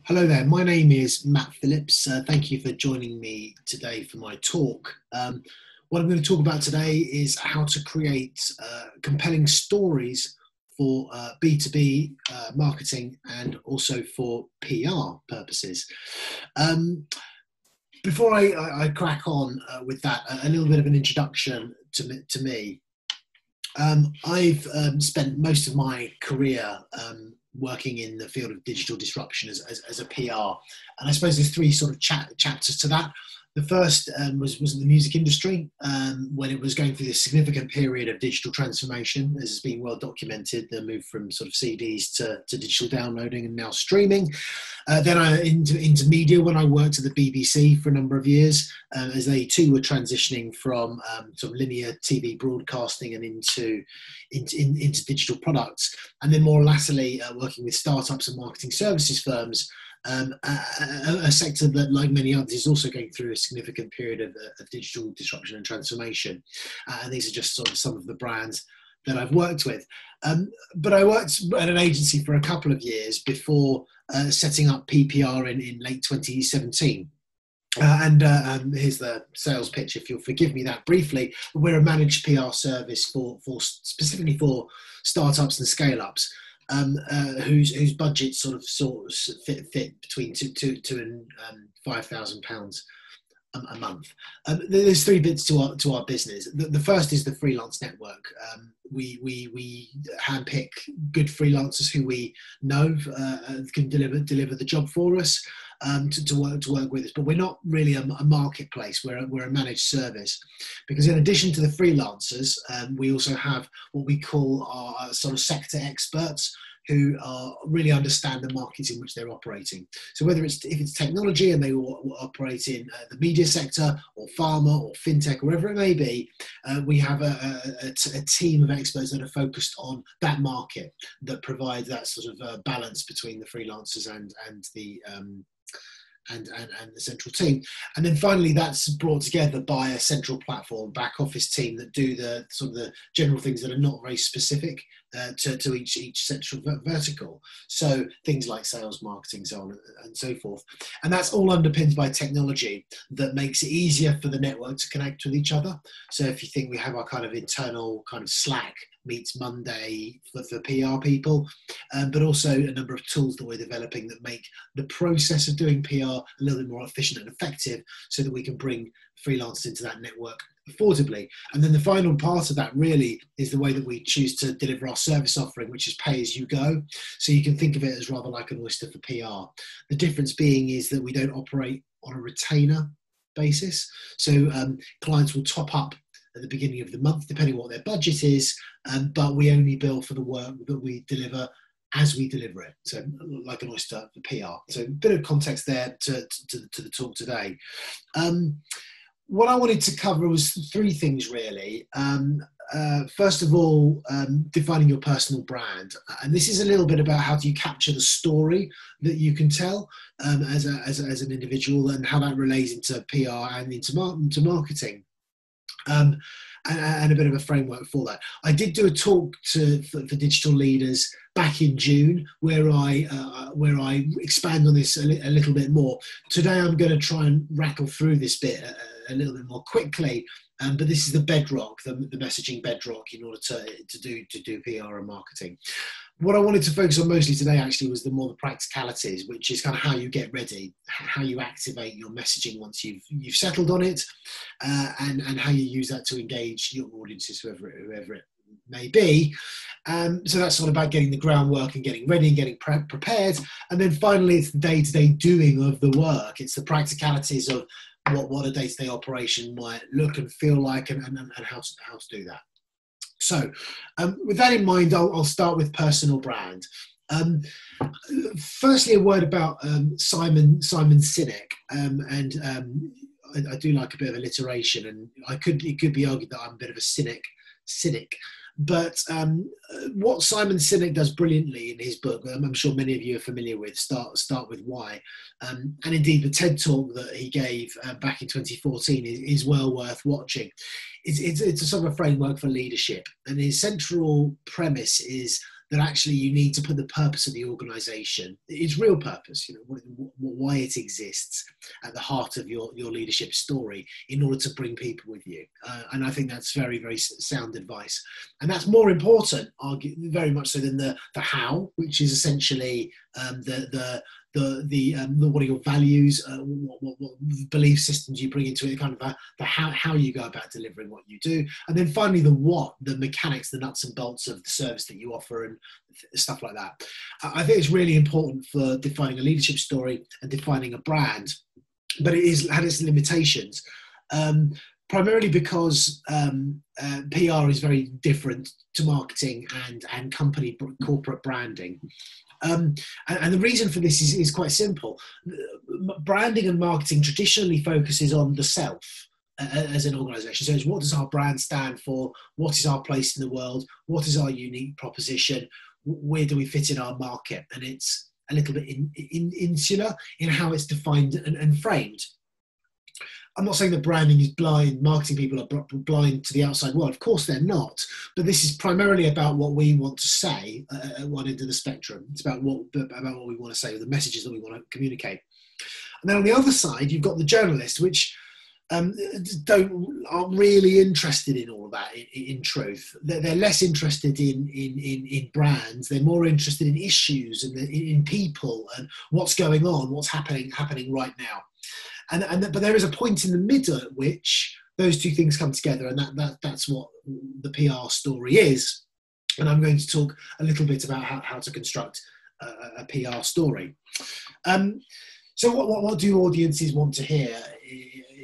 Hello there, my name is Matt Phillips. Thank you for joining me today for my talk. What I'm going to talk about today is how to create compelling stories for B2B marketing and also for PR purposes. Before I crack on with that, a little bit of an introduction to me. I've spent most of my career working in the field of digital disruption as a PR. And I suppose there's three sort of chapters to that. The first was in the music industry, when it was going through this significant period of digital transformation, as has been well documented, the move from sort of CDs to digital downloading and now streaming. Then into media when I worked at the BBC for a number of years, as they too were transitioning from sort of linear TV broadcasting and into digital products. And then more latterly, working with startups and marketing services firms, a sector that, like many others, is also going through a significant period of digital disruption and transformation. And these are just sort of some of the brands that I've worked with. But I worked at an agency for a couple of years before setting up PPR in late 2017. Here's the sales pitch, if you'll forgive me that briefly. We're a managed PR service for specifically for startups and scale-ups. Whose budget sort of fit between two and £5,000 a month. There's three bits to our business. The first is the freelance network. We handpick good freelancers who we know can deliver the job for us, to work with us. But we're not really a marketplace. We're a managed service, because in addition to the freelancers, we also have what we call our sort of sector experts, who really understand the markets in which they're operating. So whether if it's technology and they will operate in the media sector or pharma or fintech, wherever it may be, we have a team of experts that are focused on that market, that provide that sort of balance between the freelancers and the central team. And then finally, that's brought together by a central platform back office team that do the sort of the general things that are not very specific to each central vertical. So things like sales, marketing, so on and so forth. And that's all underpinned by technology that makes it easier for the network to connect with each other. So if you think we have our kind of internal kind of Slack meets Monday for PR people, but also a number of tools that we're developing that make the process of doing PR a little bit more efficient and effective, so that we can bring freelancers into that network affordably. And then the final part of that really is the way that we choose to deliver our service offering, which is pay as you go. So you can think of it as rather like an oyster for PR. The difference being is that we don't operate on a retainer basis. So clients will top up at the beginning of the month, depending on what their budget is, but we only bill for the work that we deliver as we deliver it. So like an oyster for PR. So a bit of context there to the talk today. What I wanted to cover was three things really. First of all, defining your personal brand. And this is a little bit about how do you capture the story that you can tell as an individual, and how that relates into PR and into marketing. And a bit of a framework for that. I did do a talk for digital leaders back in June, where I expand on this a little bit more. Today I'm going to try and rattle through this bit a little bit more quickly, but this is the bedrock, the messaging bedrock, in order to do PR and marketing. What I wanted to focus on mostly today actually was the practicalities, which is kind of how you get ready, how you activate your messaging once you've settled on it, and how you use that to engage your audiences, whoever it may be. So that's sort of about getting the groundwork and getting ready and getting prepared. And then finally, it's the day-to-day doing of the work. It's the practicalities of what a day-to-day operation might look and feel like, and how to do that. So with that in mind, I'll start with personal brand. Firstly, a word about Simon Sinek, and I do like a bit of alliteration, and it could be argued that I'm a bit of a cynic. But what Simon Sinek does brilliantly in his book, I'm sure many of you are familiar with, Start With Why, and indeed the TED Talk that he gave back in 2014 is well worth watching. It's a sort of a framework for leadership, and his central premise is that actually you need to put the purpose of the organisation, its real purpose, why it exists, at the heart of your leadership story in order to bring people with you. And I think that's very, very sound advice. And that's more important, very much so, than the how, which is essentially what are your values, what belief systems you bring into it, kind of the how you go about delivering what you do, and then finally the what, the mechanics, the nuts and bolts of the service that you offer and stuff like that. I think it's really important for defining a leadership story and defining a brand, but it had its limitations. Primarily because PR is very different to marketing and company corporate branding. And the reason for this is quite simple. Branding and marketing traditionally focuses on the self as an organisation. So it's, what does our brand stand for? What is our place in the world? What is our unique proposition? Where do we fit in our market? And it's a little bit insular in how it's defined and framed. I'm not saying that branding is blind, marketing people are blind to the outside world. Of course they're not. But this is primarily about what we want to say at one end of the spectrum. It's about what we want to say, the messages that we want to communicate. And then on the other side, you've got the journalists, which aren't really interested in all of that, in truth. They're less interested in brands. They're more interested in issues and in people and what's going on, what's happening right now. But there is a point in the middle at which those two things come together, and that's what the PR story is. And I'm going to talk a little bit about how to construct a PR story. So what do audiences want to hear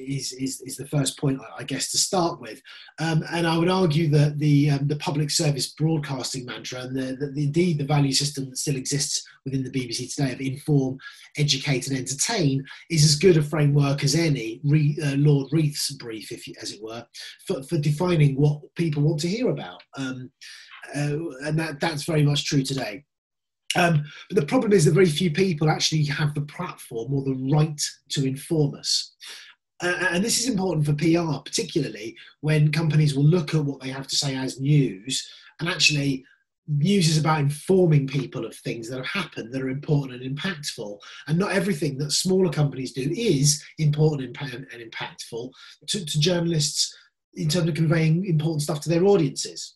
is the first point, I guess, to start with. And I would argue that the public service broadcasting mantra and indeed the value system that still exists within the BBC today of inform, educate and entertain is as good a framework as any, Lord Reith's brief, as it were, for defining what people want to hear about. And that's very much true today. But the problem is that very few people actually have the platform or the right to inform us. And this is important for PR, particularly when companies will look at what they have to say as news, and actually news is about informing people of things that have happened that are important and impactful. And not everything that smaller companies do is important and impactful to journalists in terms of conveying important stuff to their audiences.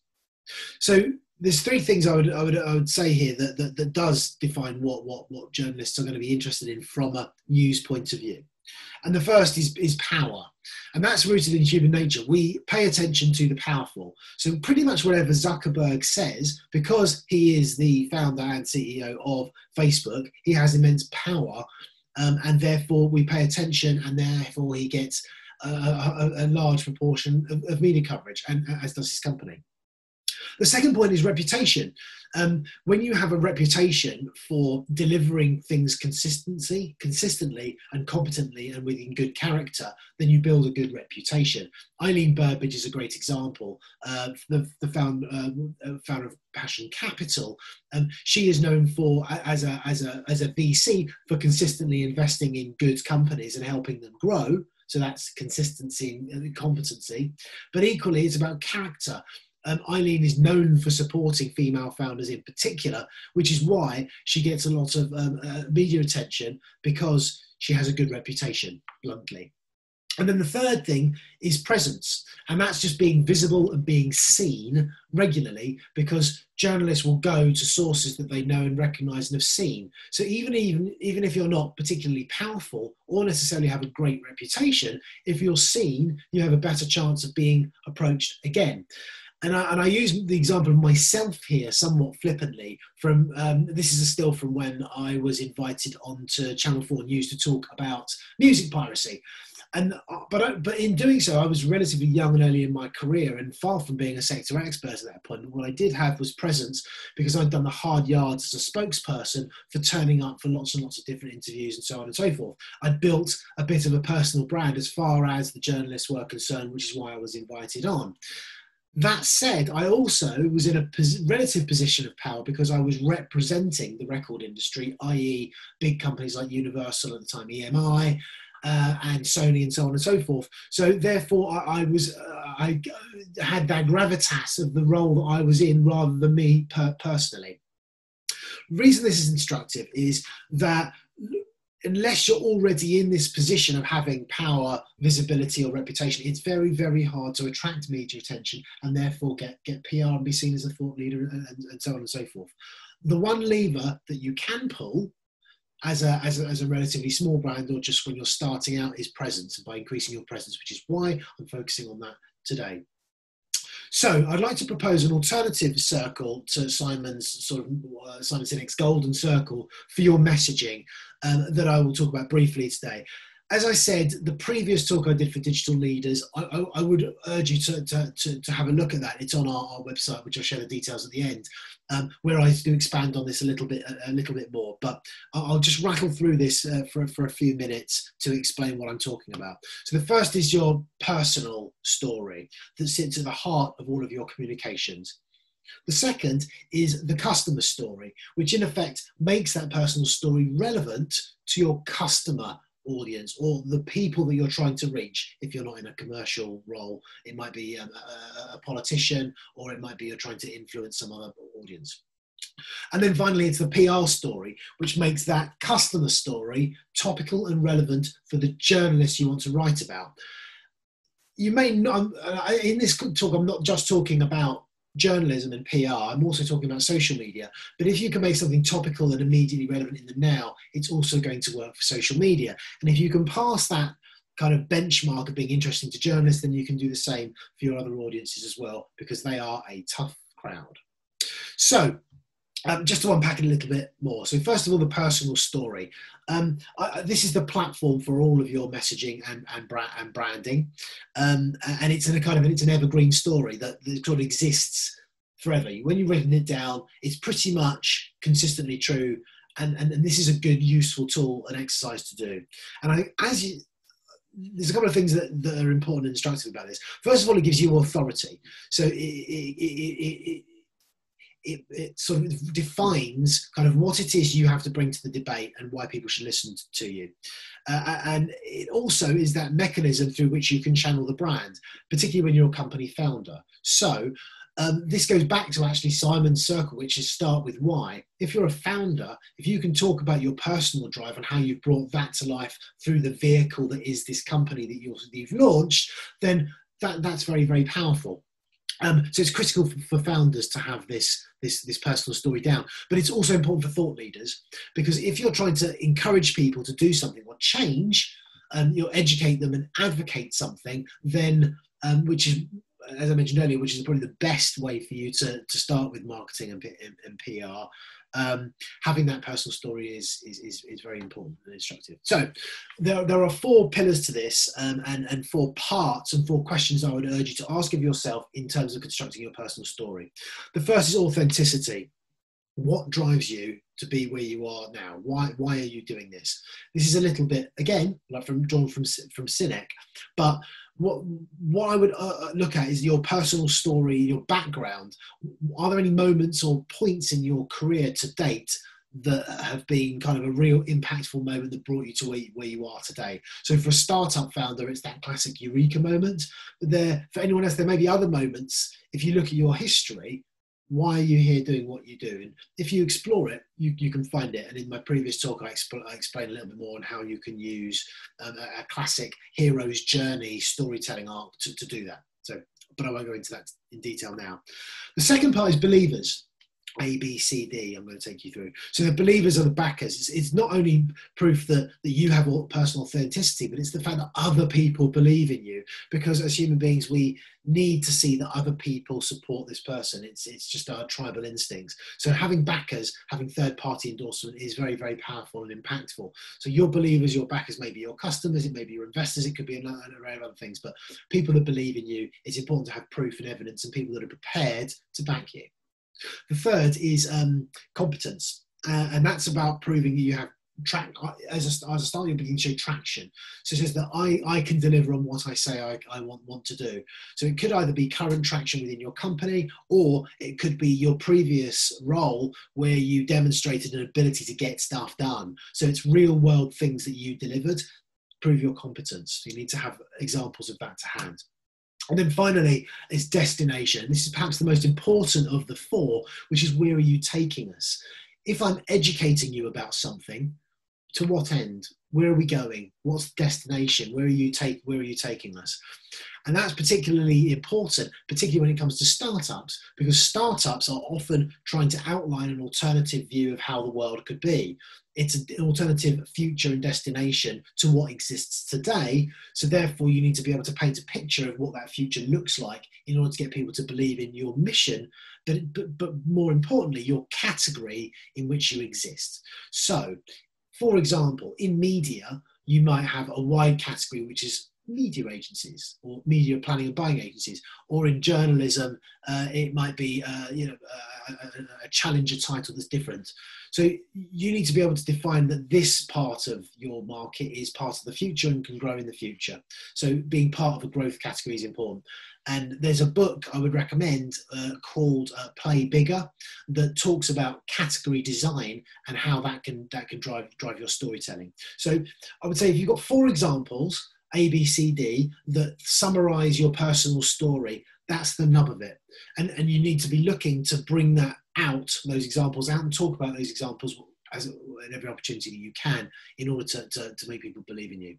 So there's three things I would say here that does define what journalists are going to be interested in from a news point of view. And the first is power. And that's rooted in human nature. We pay attention to the powerful. So pretty much whatever Zuckerberg says, because he is the founder and CEO of Facebook, he has immense power. And therefore we pay attention, and therefore he gets a large proportion of media coverage, and as does his company. The second point is reputation. When you have a reputation for delivering things consistently and competently and within good character, then you build a good reputation. Eileen Burbidge is a great example, the founder of Passion Capital. She is known for, as a VC, for consistently investing in good companies and helping them grow. So that's consistency and competency. But equally, it's about character. Eileen is known for supporting female founders in particular, which is why she gets a lot of media attention, because she has a good reputation, bluntly. And then the third thing is presence. And that's just being visible and being seen regularly, because journalists will go to sources that they know and recognise and have seen. So even if you're not particularly powerful or necessarily have a great reputation, if you're seen, you have a better chance of being approached again. And I use the example of myself here somewhat flippantly. This is a still from when I was invited onto Channel 4 News to talk about music piracy. But in doing so, I was relatively young and early in my career, and far from being a sector expert at that point. What I did have was presence, because I'd done the hard yards as a spokesperson for turning up for lots and lots of different interviews and so on and so forth. I'd built a bit of a personal brand as far as the journalists were concerned, which is why I was invited on. That said, I also was in a relative position of power because I was representing the record industry, i.e. big companies like Universal at the time, EMI, and Sony and so on and so forth. So therefore I had that gravitas of the role that I was in rather than me personally. The reason this is instructive is that unless you're already in this position of having power, visibility, or reputation, it's very, very hard to attract media attention and therefore get PR and be seen as a thought leader and so on and so forth. The one lever that you can pull as a relatively small brand, or just when you're starting out, is presence, and by increasing your presence, which is why I'm focusing on that today. So I'd like to propose an alternative circle to Simon's Simon Sinek's golden circle for your messaging that I will talk about briefly today. As I said, the previous talk I did for digital leaders, I would urge you to have a look at that. It's on our website, which I'll share the details at the end, where I do expand on this a little bit more. But I'll just rattle through this for a few minutes to explain what I'm talking about. So the first is your personal story that sits at the heart of all of your communications. The second is the customer story, which in effect makes that personal story relevant to your customer audience, or the people that you're trying to reach. If you're not in a commercial role, it might be a politician, or it might be you're trying to influence some other audience. And then finally, it's the PR story, which makes that customer story topical and relevant for the journalists you want to write about. You may not, in this talk, I'm not just talking about journalism and PR, I'm also talking about social media. But if you can make something topical and immediately relevant in the now, it's also going to work for social media. And if you can pass that kind of benchmark of being interesting to journalists, then you can do the same for your other audiences as well, because they are a tough crowd. So just to unpack it a little bit more. So first of all, the personal story. This is the platform for all of your messaging and branding. And it's it's an evergreen story that sort of exists forever. When you've written it down, it's pretty much consistently true. And this is a good, useful tool and exercise to do. And there's a couple of things that are important and instructive about this. First of all, it gives you authority. So it sort of defines kind of what it is you have to bring to the debate and why people should listen to you. And it also is that mechanism through which you can channel the brand, particularly when you're a company founder. So this goes back to actually Simon's circle, which is start with why. If you're a founder, if you can talk about your personal drive and how you've brought that to life through the vehicle that is this company that you've launched, then that's very, very powerful. So it's critical for founders to have this personal story down, but it's also important for thought leaders, because if you're trying to encourage people to do something or change, you'll educate them and advocate something, then which is, as I mentioned earlier, which is probably the best way for you to start with marketing and PR. Having that personal story is very important and instructive. So there are 4 pillars to this, and 4 parts and 4 questions I would urge you to ask of yourself in terms of constructing your personal story. The first is authenticity. What drives you to be where you are now? Why are you doing this? This is a little bit, again, like drawn from Sinek, but what I would look at is your personal story, your background. Are there any moments or points in your career to date that have been kind of a real impactful moment that brought you to where you are today? So for a startup founder, it's that classic eureka moment. But for anyone else, there may be other moments. If you look at your history, why are you here doing what you do? And if you explore it, you can find it. And in my previous talk, I explain a little bit more on how you can use a classic hero's journey storytelling arc to do that. So, but I won't go into that in detail now. The second part is believers. A, B, C, D, I'm going to take you through. So the believers are the backers. It's not only proof that you have personal authenticity, but it's the fact that other people believe in you, because as human beings, we need to see that other people support this person. It's just our tribal instincts. So having backers, having third-party endorsement is very, very powerful and impactful. So your believers, your backers, may be your customers, it may be your investors, it could be an array of other things, but people that believe in you, it's important to have proof and evidence and people that are prepared to back you. The third is competence, and that's about proving that you have as a start, you're beginning to show traction. So it says that I can deliver on what I say I want to do. So it could either be current traction within your company, or it could be your previous role where you demonstrated an ability to get stuff done. So it's real world things that you delivered. Prove your competence. You need to have examples of that to hand. And then finally, it's destination. This is perhaps the most important of the 4, which is where are you taking us? if I'm educating you about something, to what end? Where are we going? What's the destination? Where are you taking us? And that's particularly important, particularly when it comes to startups, because startups are often trying to outline an alternative view of how the world could be. It's an alternative future and destination to what exists today. So therefore, you need to be able to paint a picture of what that future looks like in order to get people to believe in your mission, but more importantly, your category in which you exist. So, for example, in media, you might have a wide category, which is media agencies or media planning and buying agencies, or in journalism, it might be a challenger title that's different. So you need to be able to define that this part of your market is part of the future and can grow in the future. So being part of a growth category is important. And there's a book I would recommend called Play Bigger, that talks about category design and how that can drive your storytelling. So I would say if you've got 4 examples, A, B, C, D, that summarize your personal story, that's the nub of it. And you need to be looking to bring that out, those examples out, and talk about those examples at every opportunity that you can in order to make people believe in you.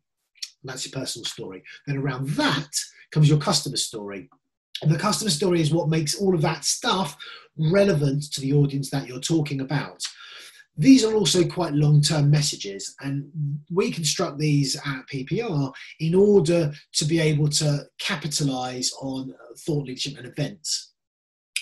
And that's your personal story. Then around that comes your customer story. And the customer story is what makes all of that stuff relevant to the audience that you're talking about. These are also quite long-term messages, and we construct these at PPR in order to be able to capitalize on thought leadership and events,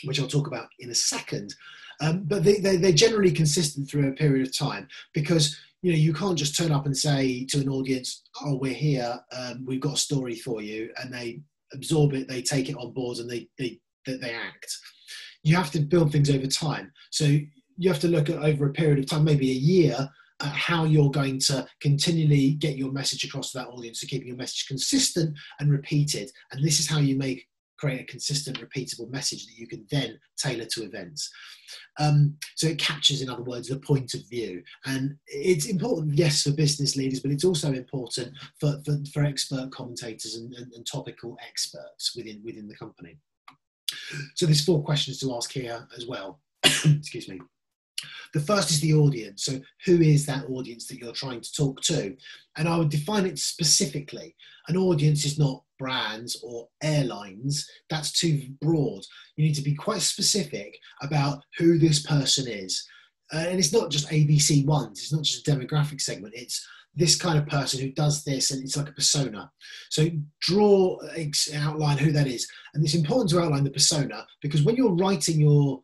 which I'll talk about in a second. But they're generally consistent through a period of time, because you can't just turn up and say to an audience, "Oh, we're here, we've got a story for you," and they absorb it, they take it on board, and they act. You have to build things over time. So you have to look at over a period of time, maybe a year, at how you're going to continually get your message across to that audience, to keep your message consistent and repeated. And this is how you create a consistent, repeatable message that you can then tailor to events. So it captures, in other words, the point of view. And it's important, yes, for business leaders, but it's also important for expert commentators and topical experts within the company. So there's 4 questions to ask here as well. Excuse me. The first is the audience. So who is that audience that you're trying to talk to? And I would define it specifically. An audience is not brands or airlines. That's too broad. You need to be quite specific about who this person is. And it's not just ABC ones. It's not just a demographic segment. It's this kind of person who does this, and it's like a persona. So outline who that is. And it's important to outline the persona, because when you're writing your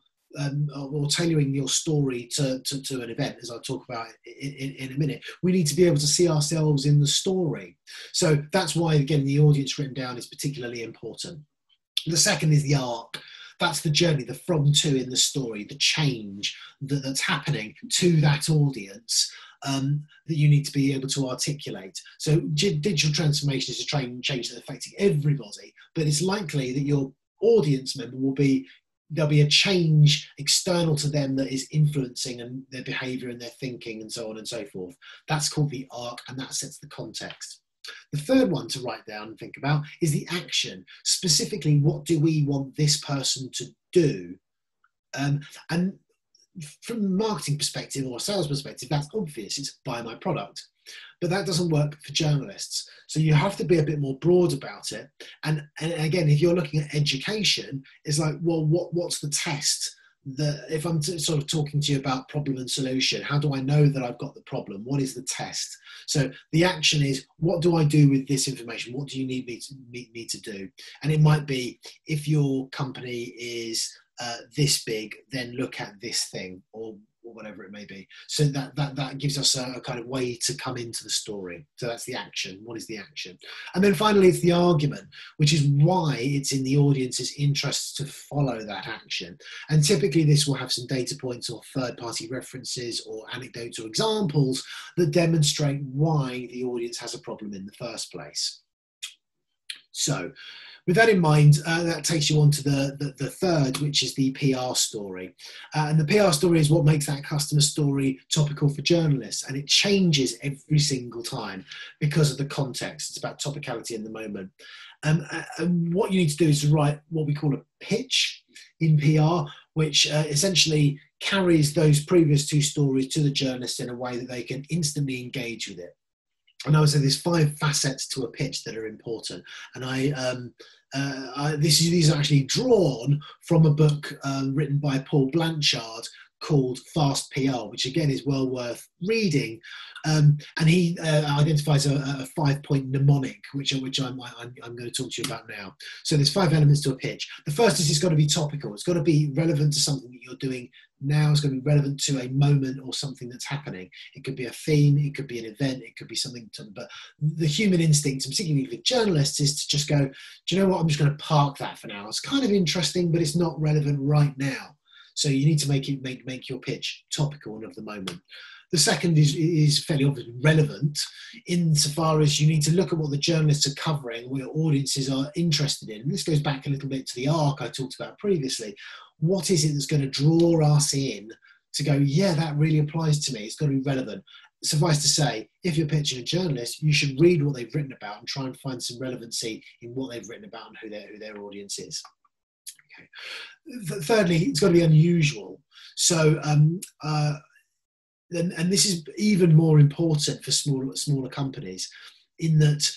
or tailoring your story to an event, as I'll talk about in a minute, we need to be able to see ourselves in the story. So that's why, again, the audience written down is particularly important. The second is the arc. That's the journey, the from to in the story, the change that's happening to that audience that you need to be able to articulate. So digital transformation is a change that's affecting everybody, but it's likely that your audience member there'll be a change external to them that is influencing and their behavior and their thinking and so on and so forth. That's called the arc, and that sets the context. The third one to write down and think about is the action. Specifically, what do we want this person to do? And from a marketing perspective or a sales perspective, that's obvious. It's buy my product. But that doesn't work for journalists. So you have to be a bit more broad about it. And again, if you're looking at education, it's like, well, what's the test? If I'm sort of talking to you about problem and solution, how do I know that I've got the problem? What is the test? So the action is, what do I do with this information? What do you need me to do? And it might be, if your company is this big, then look at this thing, or whatever it may be. So that gives us a kind of way to come into the story. So that's the action. What is the action? And then finally, it's the argument, which is why it's in the audience's interest to follow that action. And typically this will have some data points or third-party references or anecdotes or examples that demonstrate why the audience has a problem in the first place. So with that in mind, that takes you on to the third, which is the PR story. And the PR story is what makes that customer story topical for journalists. And it changes every single time because of the context. It's about topicality in the moment. And what you need to do is to write what we call a pitch in PR, which essentially carries those previous two stories to the journalist in a way that they can instantly engage with it. And I would say there's 5 facets to a pitch that are important. And these are actually drawn from a book written by Paul Blanchard called Fast PR, which again is well worth reading. And he identifies a 5-point mnemonic, which I'm going to talk to you about now. So there's 5 elements to a pitch. The first is it's got to be topical. It's got to be relevant to something that you're doing now. It's going to be relevant to a moment or something that's happening. It could be a theme, it could be an event, it could be something. But the human instinct, and particularly for journalists, is to just go, do you know what? I'm just going to park that for now. It's kind of interesting, but it's not relevant right now. So you need to make your pitch topical and of the moment. The second is fairly obviously relevant insofar as you need to look at what the journalists are covering, what your audiences are interested in. And this goes back a little bit to the arc I talked about previously. What is it that's going to draw us in to go, yeah, that really applies to me? It's got to be relevant. Suffice to say, if you're pitching a journalist, you should read what they've written about and try and find some relevancy in what they've written about and who their audience is. Okay. Thirdly, it's got to be unusual. So, and this is even more important for smaller companies, in that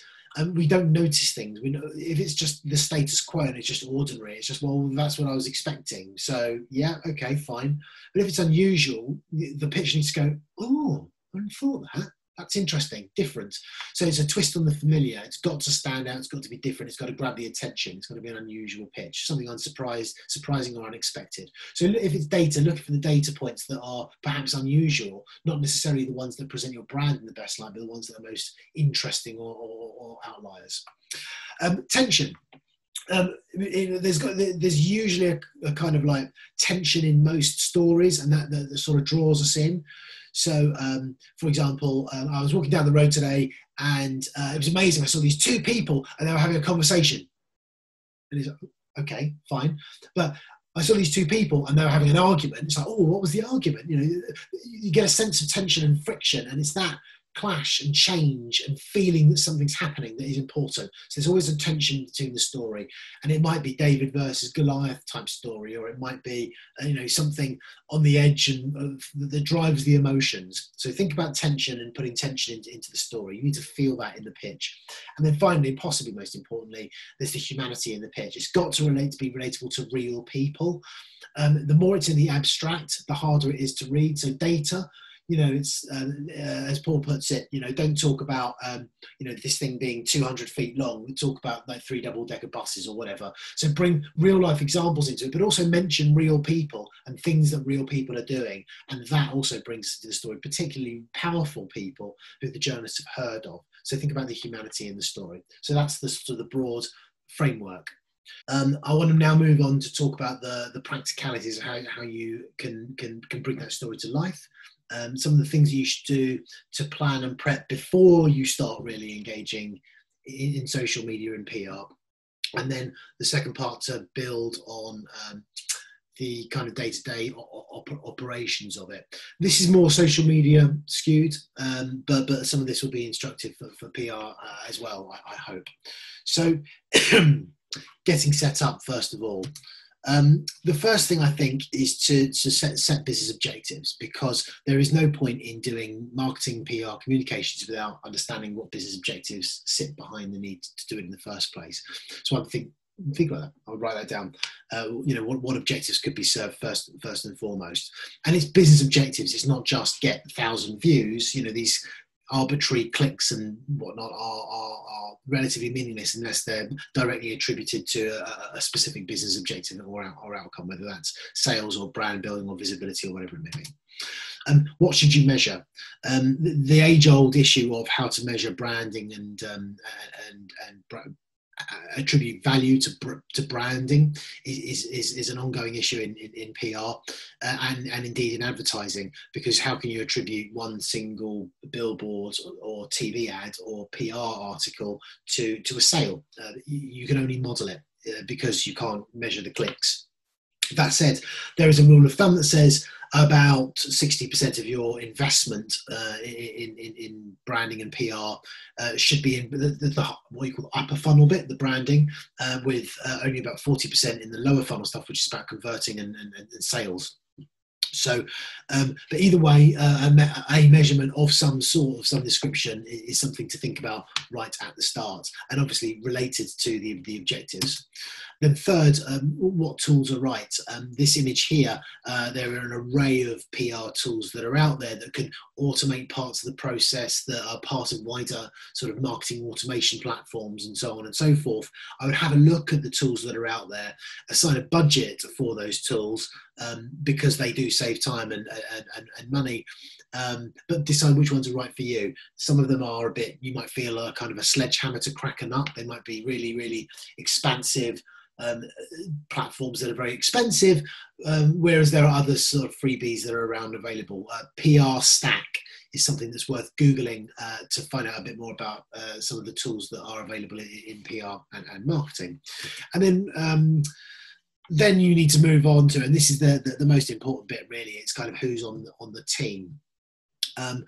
we don't notice things. We know if it's just the status quo and it's just ordinary, it's just, well, that's what I was expecting. So yeah, okay, fine. But if it's unusual, the pitch needs to go, oh, I hadn't thought that. That's interesting, different. So it's a twist on the familiar. It's got to stand out. It's got to be different. It's got to grab the attention. It's got to be an unusual pitch, something surprising or unexpected. So if it's data, look for the data points that are perhaps unusual, not necessarily the ones that present your brand in the best light, but the ones that are most interesting or outliers. Tension. There's usually a kind of like tension in most stories, and that sort of draws us in. So, for example, I was walking down the road today, and it was amazing. I saw these 2 people, and they were having a conversation. And it's like, okay, fine. But I saw these 2 people, and they were having an argument. It's like, oh, what was the argument? You know, you get a sense of tension and friction, and it's that clash and change and feeling that something's happening that is important. So there's always a tension between the story, and it might be David versus Goliath type story, or it might be something on the edge and that drives the emotions. So think about tension and putting tension into the story. You need to feel that in the pitch. And then finally, and possibly most importantly, there's the humanity in the pitch. It's got to be relatable to real people. The more it's in the abstract, the harder it is to read. So data, it's as Paul puts it, don't talk about this thing being 200 feet long. We talk about like 3 double-decker buses or whatever. So bring real life examples into it, but also mention real people and things that real people are doing, and that also brings to the story particularly powerful people who the journalists have heard of. So think about the humanity in the story. So that's the sort of the broad framework. I want to now move on to talk about the practicalities of how you can bring that story to life. Some of the things you should do to plan and prep before you start really engaging in social media and PR. And then the second part to build on the kind of day-to-day operations of it. This is more social media skewed, but some of this will be instructive for PR as well, I hope. So getting set up, first of all. The first thing I think is to set business objectives, because there is no point in doing marketing, PR, communications without understanding what business objectives sit behind the need to do it in the first place. So I'm think about that. I'll write that down. What objectives could be served first and foremost. And it's business objectives. It's not just get 1,000 views. These arbitrary clicks and whatnot are relatively meaningless unless they're directly attributed to a specific business objective or outcome, whether that's sales or brand building or visibility or whatever it may be. What should you measure? The age-old issue of how to measure branding and attribute value to branding is an ongoing issue in PR and indeed in advertising, because how can you attribute one single billboard or TV ad or PR article to a sale? You can only model it because you can't measure the clicks. That said, there is a rule of thumb that says about 60% of your investment in branding and PR should be in the what you call the upper funnel bit, the branding, with only about 40% in the lower funnel stuff, which is about converting and sales. So, but either way, a measurement of some sort, of some description, is something to think about right at the start, and obviously related to the objectives. Then third, what tools are right? This image here, there are an array of PR tools that are out there that can automate parts of the process, that are part of wider sort of marketing automation platforms and so on and so forth. I would have a look at the tools that are out there, assign a budget for those tools, because they do save time and money, but decide which ones are right for you. Some of them are a bit, you might feel a kind of a sledgehammer to crack a nut. They might be really, really expansive platforms that are very expensive, whereas there are other sort of freebies that are around available. PR Stack is something that's worth Googling to find out a bit more about some of the tools that are available in PR and marketing. And then you need to move on to, and this is the most important bit really, it's kind of who's on the team. And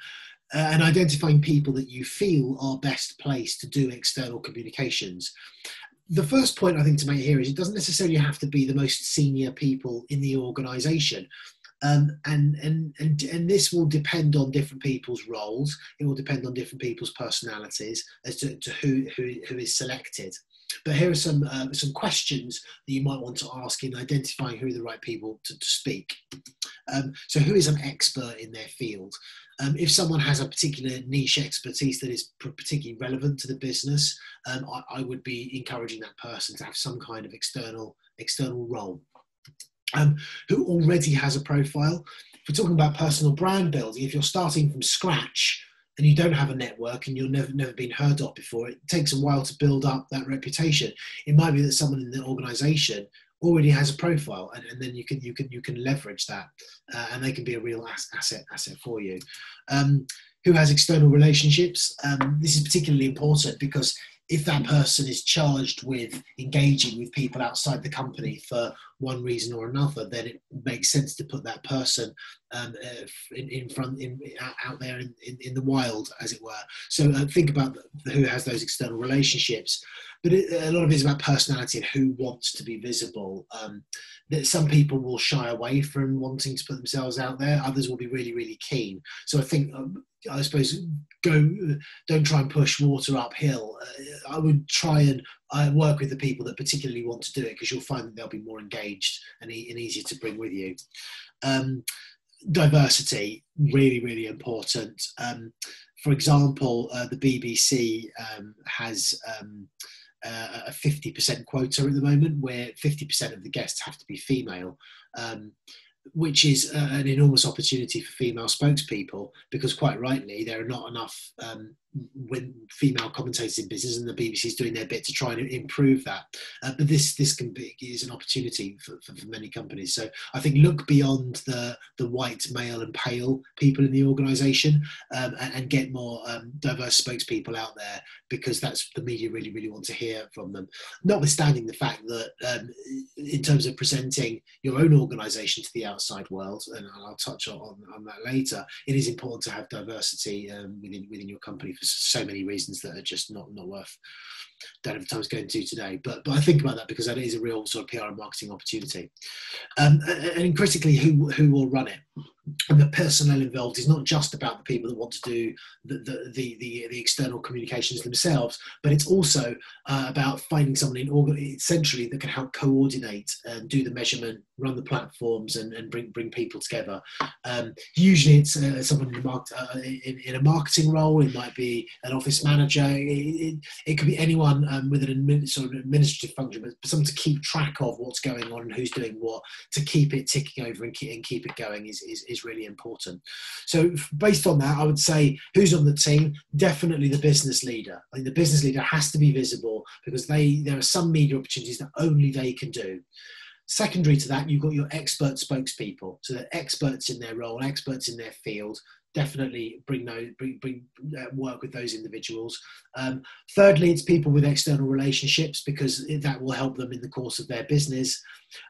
identifying people that you feel are best placed to do external communications. The first point I think to make here is it doesn't necessarily have to be the most senior people in the organisation. And this will depend on different people's roles. It will depend on different people's personalities as to who is selected. But here are some questions that you might want to ask in identifying who are the right people to speak. So who is an expert in their field? If someone has a particular niche expertise that is particularly relevant to the business, I would be encouraging that person to have some kind of external role. Who already has a profile. If we're talking about personal brand building, if you're starting from scratch and you don't have a network and you've never been heard of before, it takes a while to build up that reputation. It might be that someone in the organisation already has a profile, and then you can leverage that, and they can be a real asset for you. Who has external relationships? This is particularly important because if that person is charged with engaging with people outside the company for one reason or another, then it makes sense to put that person out there in the wild, as it were. So think about who has those external relationships. But a lot of it is about personality and who wants to be visible. That some people will shy away from wanting to put themselves out there. Others will be really, really keen. So I think, I suppose, don't try and push water uphill. I would try and work with the people that particularly want to do it, because you'll find that they'll be more engaged and easier to bring with you. Diversity, really, really important. For example, the BBC has a 50% quota at the moment, where 50% of the guests have to be female, which is an enormous opportunity for female spokespeople, because quite rightly there are not enough female commentators in business, and the BBC is doing their bit to try and improve that. But this is an opportunity for many companies. So I think look beyond the white, male and pale people in the organisation, and get more diverse spokespeople out there, because that's the media really, really want to hear from them. Notwithstanding the fact that in terms of presenting your own organisation to the outside world, and I'll touch on that later, it is important to have diversity within your company for so many reasons that are just not worth, don't have the time to go into today. But I think about that because that is a real sort of PR and marketing opportunity. And critically, who will run it? And the personnel involved is not just about the people that want to do the external communications themselves, but it's also about finding someone essentially that can help coordinate and do the measurement, run the platforms, and bring people together. Usually it's someone in a marketing role. It might be an office manager. It could be anyone with an sort of administrative function, but someone to keep track of what's going on and who's doing what, to keep it ticking over and keep it going is really important. So based on that, I would say who's on the team? Definitely the business leader. I mean, the business leader has to be visible, because there are some media opportunities that only they can do. Secondary to that, you've got your expert spokespeople. So they're experts in their role, experts in their field. Definitely work with those individuals. Thirdly, it's people with external relationships, because that will help them in the course of their business.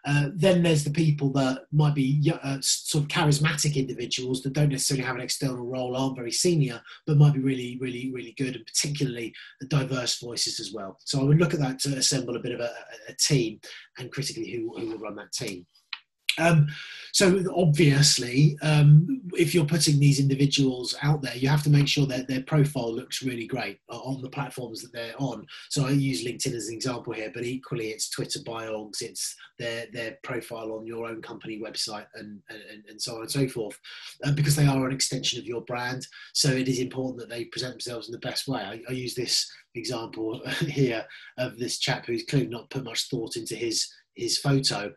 Then there's the people that might be sort of charismatic individuals that don't necessarily have an external role, aren't very senior, but might be really, really, really good, and particularly diverse voices as well. So I would look at that to assemble a bit of a team, and critically who will run that team. Um, so obviously, if you're putting these individuals out there, you have to make sure that their profile looks really great on the platforms that they're on. So I use LinkedIn as an example here, but equally it's Twitter biogs, it's their profile on your own company website, and so on and so forth, because they are an extension of your brand. So it is important that they present themselves in the best way. I use this example here of this chap who's clearly not put much thought into his photo,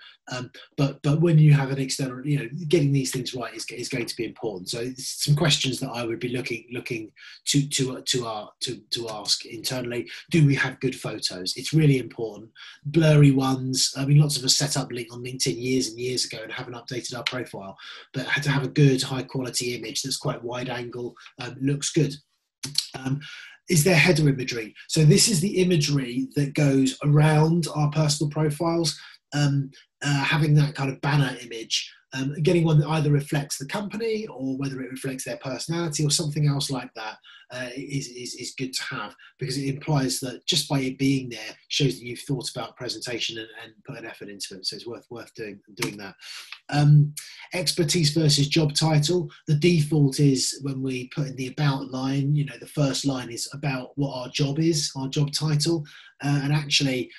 but when you have an external, getting these things right is going to be important. So some questions that I would be looking to ask internally: do we have good photos? It's really important. Blurry ones, I mean, lots of us set up on LinkedIn years and years ago and haven't updated our profile, but had to have a good high quality image that's quite wide angle, looks good. Is there header imagery? So this is the imagery that goes around our personal profiles, having that kind of banner image, getting one that either reflects the company or whether it reflects their personality or something else like that, is good to have, because it implies that just by it being there shows that you've thought about presentation and put an effort into it. So it's worth doing that. Expertise versus job title. The default is when we put in the about line, the first line is about what our job is, our job title, and actually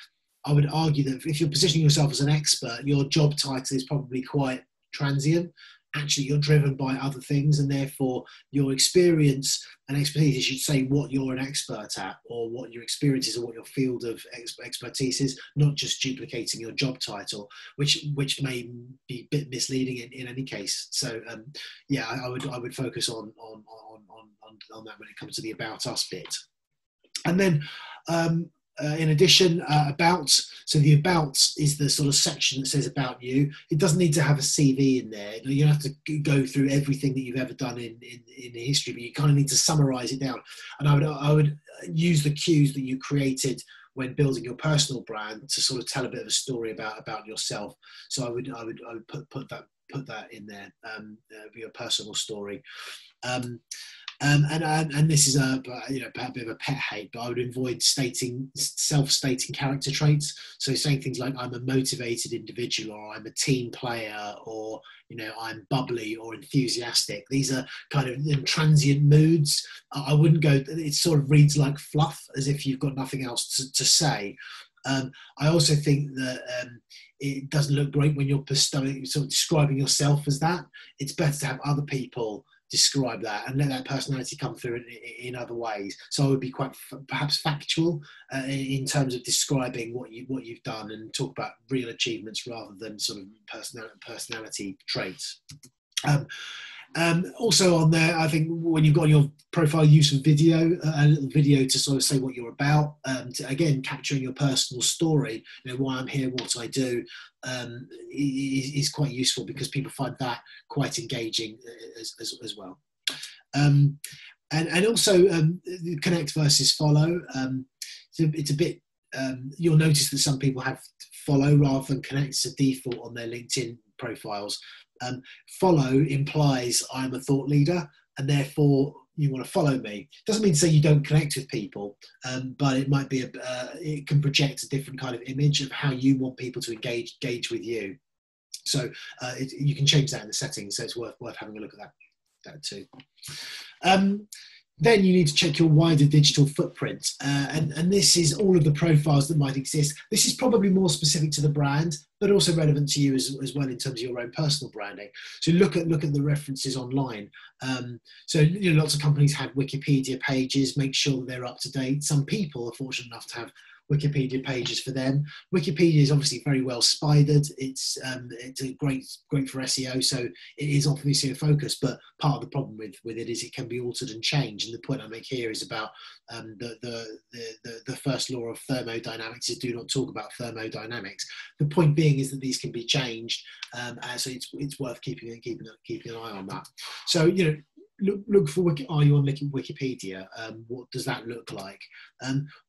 I would argue that if you're positioning yourself as an expert, your job title is probably quite transient. Actually, you're driven by other things, and therefore your experience and expertise, you should say what you're an expert at, or what your experience is, or what your field of expertise is, not just duplicating your job title, which may be a bit misleading in any case. So yeah, I would focus on that when it comes to the about us bit. And then in addition, about, so the about is the sort of section that says about you. It doesn't need to have a CV in there. You don't have to go through everything that you've ever done in history, but you kind of need to summarize it down. And I would use the cues that you created when building your personal brand to sort of tell a bit of a story about yourself. So I would put that in there, your personal story. And this is a bit of a pet hate, but I would avoid self-stating character traits. So saying things like I'm a motivated individual, or I'm a team player, or I'm bubbly or enthusiastic. These are kind of transient moods. I wouldn't go. It sort of reads like fluff, as if you've got nothing else to say. I also think that it doesn't look great when you're sort of describing yourself as that. It's better to have other people describe that and let that personality come through in other ways. So I would be quite perhaps factual in terms of describing what you've done, and talk about real achievements rather than sort of personality traits. Also on there, I think when you've got your profile, use of video, a little video to sort of say what you're about, to, again, capturing your personal story, why I'm here, what I do, is quite useful, because people find that quite engaging as well. And also connect versus follow. It's a bit, you'll notice that some people have follow rather than connect. It's a default on their LinkedIn profiles. Follow implies I'm a thought leader, and therefore you want to follow me. Doesn't mean to say you don't connect with people, but it might be it can project a different kind of image of how you want people to engage with you. So you can change that in the settings. So it's worth having a look at that too. Then you need to check your wider digital footprint. And this is all of the profiles that might exist. This is probably more specific to the brand, but also relevant to you as well in terms of your own personal branding. So look at the references online. So lots of companies have Wikipedia pages. Make sure that they're up to date. Some people are fortunate enough to have Wikipedia pages for them. Wikipedia is obviously very well spidered. It's a great for SEO, so it is obviously a focus. But part of the problem with it is it can be altered and changed. And the point I make here is about the first law of thermodynamics is do not talk about thermodynamics. The point being is that these can be changed, so it's worth keeping an eye on that. So look for are you on Wikipedia? What does that look like?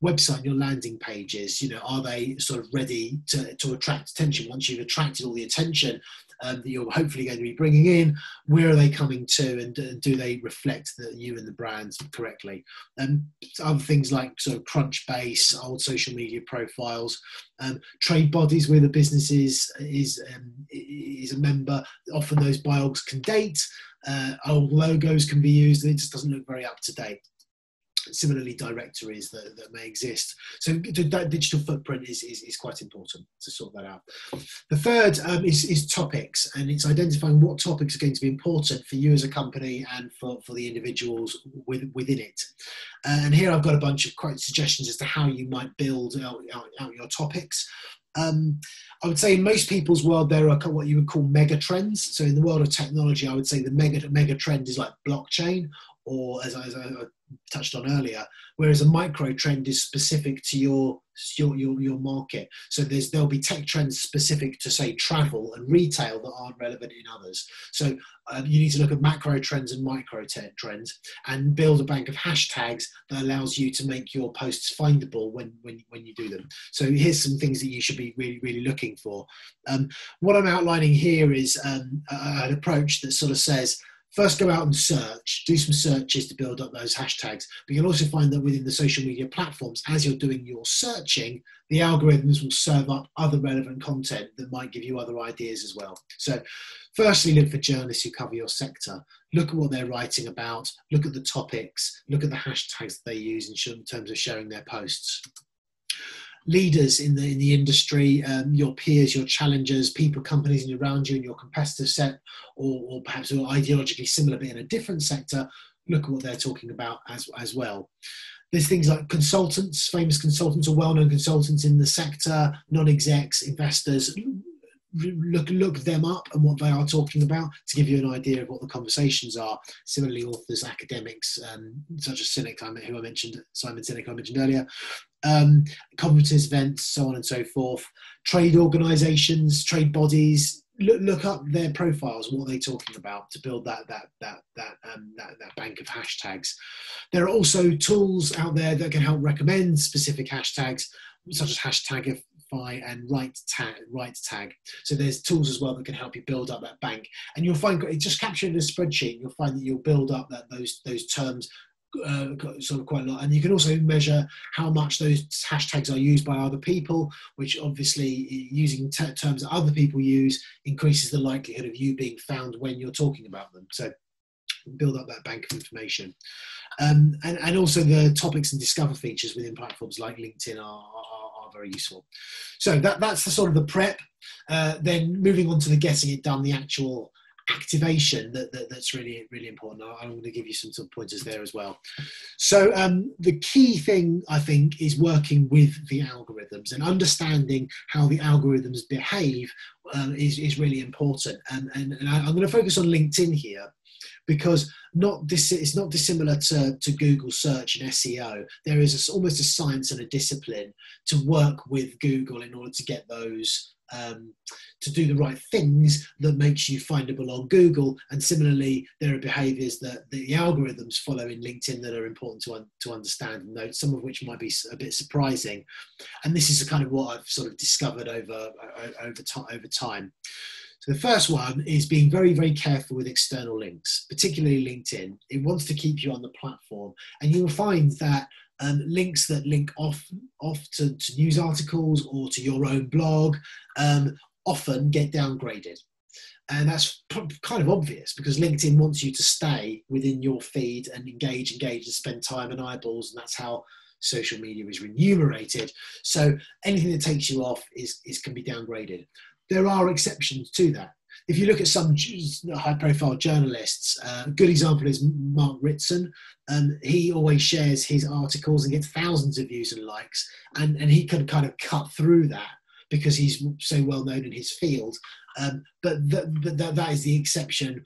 Website, your landing pages, are they sort of ready to attract attention? Once you've attracted all the attention, that you're hopefully going to be bringing in, where are they coming to, and do they reflect you and the brands correctly? Other things like sort of Crunchbase, old social media profiles, trade bodies where the business is a member. Often those biogs can date. Old logos can be used, and it just doesn't look very up to date. Similarly, directories that may exist. So that digital footprint is quite important to sort that out. The third is topics, and it's identifying what topics are going to be important for you as a company and for the individuals within it. And here I've got a bunch of quite suggestions as to how you might build out your topics. I would say in most people's world, there are what you would call mega trends. So in the world of technology, I would say the mega trend is like blockchain, or as I touched on earlier, whereas a micro trend is specific to your market. So there'll be tech trends specific to, say, travel and retail that aren't relevant in others. So you need to look at macro trends and micro trends and build a bank of hashtags that allows you to make your posts findable when you do them. So here's some things that you should be really looking for. What I'm outlining here is an approach that sort of says, first, go out and search, do some searches to build up those hashtags. But you'll also find that within the social media platforms, as you're doing your searching, the algorithms will serve up other relevant content that might give you other ideas as well. So firstly, look for journalists who cover your sector. Look at what they're writing about, look at the topics, look at the hashtags they use in terms of sharing their posts. Leaders in the industry, your peers, your challengers, people, companies around you in your competitive set, or perhaps who are ideologically similar but in a different sector, look at what they're talking about as well. There's things like consultants, famous consultants or well-known consultants in the sector, non-execs, investors. Look them up and what they are talking about to give you an idea of what the conversations are. Similarly, authors, academics, such as Simon Sinek, I mentioned earlier, conferences, events, so on and so forth. Trade organisations, trade bodies. Look up their profiles, what are they talking about, to build that bank of hashtags. There are also tools out there that can help recommend specific hashtags, such as Hashtagify and right tag. So there's tools as well that can help you build up that bank, and you'll find, just capture it in a spreadsheet, you'll find that you'll build up those terms sort of quite a lot. And you can also measure how much those hashtags are used by other people, which obviously using terms that other people use increases the likelihood of you being found when you're talking about them. So build up that bank of information. And also the topics and discover features within platforms like LinkedIn are very useful. So that's the sort of the prep. Then moving on to the getting it done, the actual activation that's really important. I'm going to give you some sort of pointers there as well. So the key thing, I think, is working with the algorithms and understanding how the algorithms behave is really important. And I'm going to focus on LinkedIn here, because it's not dissimilar to Google search and SEO. There is almost a science and a discipline to work with Google in order to get those to do the right things that makes you findable on Google. And similarly, there are behaviours that the algorithms follow in LinkedIn that are important to understand and note, some of which might be a bit surprising. And this is kind of what I've sort of discovered over time. So the first one is being very careful with external links, particularly LinkedIn. It wants to keep you on the platform, and you'll find that links that link off to news articles or to your own blog often get downgraded. And that's kind of obvious, because LinkedIn wants you to stay within your feed and engage and spend time and eyeballs, and that's how social media is remunerated. So anything that takes you off can be downgraded. There are exceptions to that. If you look at some high-profile journalists, a good example is Mark Ritson. He always shares his articles and gets thousands of views and likes, and he can kind of cut through that because he's so well known in his field. But that is the exception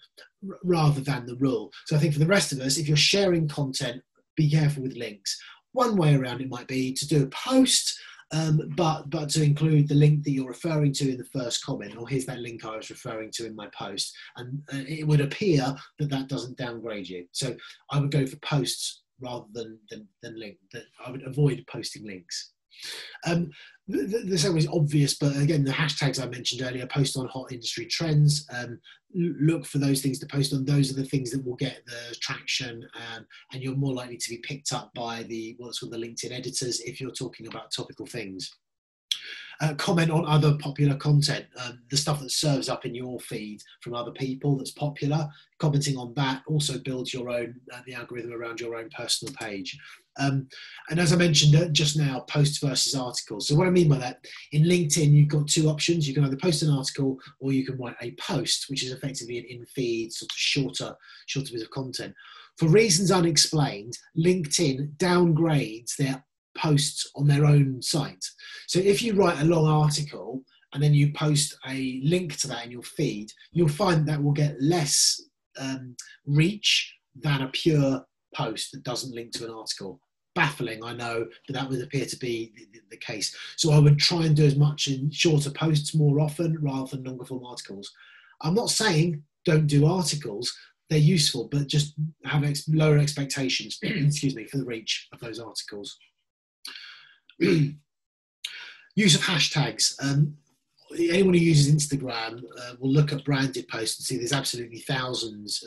rather than the rule. So I think for the rest of us, if you're sharing content, be careful with links. One way around it might be to do a post, but to include the link that you're referring to in the first comment, or here's that link I was referring to in my post, and it would appear that doesn't downgrade you. So I would go for posts rather than link. I would avoid posting links. Um, the same is obvious, but again, the hashtags I mentioned earlier, post on hot industry trends, look for those things to post on. Those are the things that will get the traction, and you're more likely to be picked up by what's called the LinkedIn editors if you're talking about topical things. Comment on other popular content, the stuff that serves up in your feed from other people that's popular. Commenting on that also builds your own, the algorithm around your own personal page. And as I mentioned just now, posts versus articles. So what I mean by that, in LinkedIn, you've got two options. You can either post an article or you can write a post, which is effectively an in-feed, sort of shorter bit of content. For reasons unexplained, LinkedIn downgrades their posts on their own site. So if you write a long article and then you post a link to that in your feed, you'll find that will get less reach than a pure post that doesn't link to an article. Baffling, I know, but that would appear to be the case. So I would try and do as much in shorter posts more often rather than longer form articles. I'm not saying don't do articles. They're useful, but just have lower expectations, excuse me, for the reach of those articles. Use of hashtags. Anyone who uses Instagram will look at branded posts and see there's absolutely thousands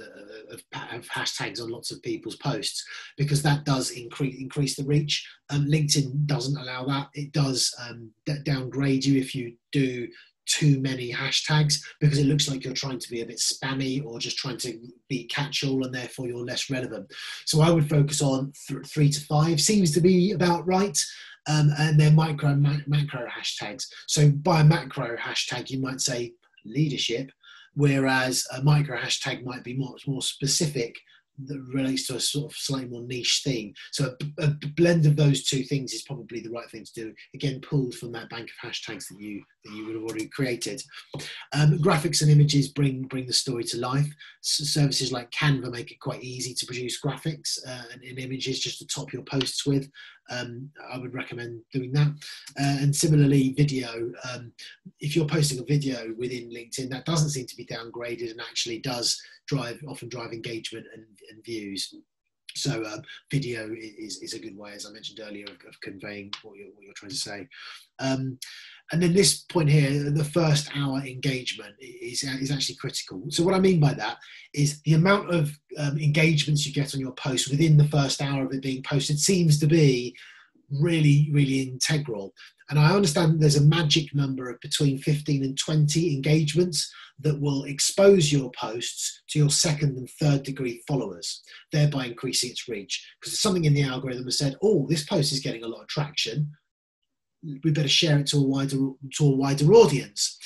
of hashtags on lots of people's posts, because that does increase the reach. LinkedIn doesn't allow that. It does downgrade you if you do too many hashtags, because it looks like you're trying to be a bit spammy or just trying to be catch-all, and therefore you're less relevant. So I would focus on 3 to 5, seems to be about right. And then micro and macro hashtags. So by a macro hashtag, you might say leadership, whereas a micro hashtag might be much more specific, that relates to a sort of slightly more niche theme. So a blend of those two things is probably the right thing to do. Again, pulled from that bank of hashtags that you would have already created. Graphics and images bring the story to life. Services like Canva make it quite easy to produce graphics and images just to top your posts with. I would recommend doing that. And similarly, video. If you're posting a video within LinkedIn, that doesn't seem to be downgraded and actually does often drive engagement and views. So video is a good way, as I mentioned earlier, of conveying what you're trying to say. And then this point here, the first hour engagement is actually critical. So what I mean by that is the amount of engagements you get on your post within the first hour of it being posted seems to be really, really integral. And I understand there's a magic number of between 15 and 20 engagements that will expose your posts to your second and third degree followers, thereby increasing its reach. Because something in the algorithm has said, oh, this post is getting a lot of traction, we better share it to a wider audience.